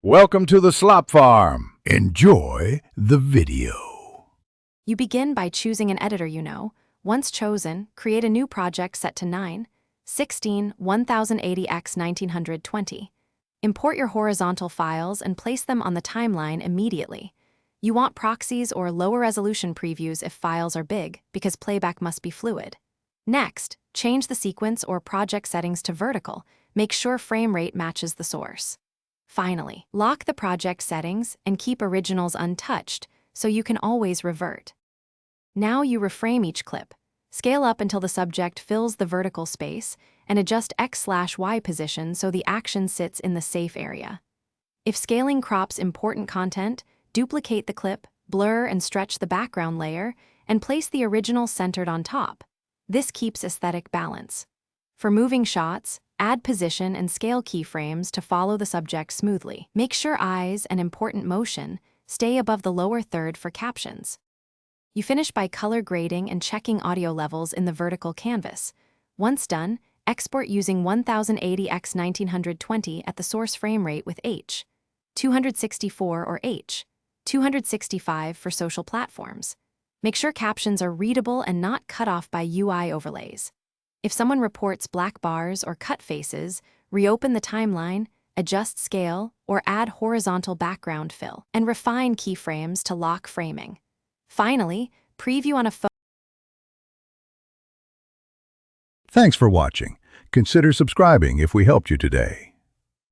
Welcome to the Slop Farm. Enjoy the video. You begin by choosing an editor you know. Once chosen, create a new project set to 9/16 1080x 1920. Import your horizontal files and place them on the timeline immediately. You want proxies or lower resolution previews if files are big, because playback must be fluid. Next, change the sequence or project settings to vertical. Make sure frame rate matches the source. Finally, lock the project settings and keep originals untouched so you can always revert. Now you reframe each clip. Scale up until the subject fills the vertical space and adjust X/Y position so the action sits in the safe area. If scaling crops important content, duplicate the clip, blur and stretch the background layer, and place the original centered on top. This keeps aesthetic balance. For moving shots, add position and scale keyframes to follow the subject smoothly. Make sure eyes and important motion stay above the lower third for captions. You finish by color grading and checking audio levels in the vertical canvas. Once done, export using 1080x 1920 at the source frame rate with H.264 or H.265 for social platforms. Make sure captions are readable and not cut off by UI overlays. If someone reports black bars or cut faces, reopen the timeline, adjust scale, or add horizontal background fill, and refine keyframes to lock framing. Finally, preview on a phone. Thanks for watching. Consider subscribing if we helped you today.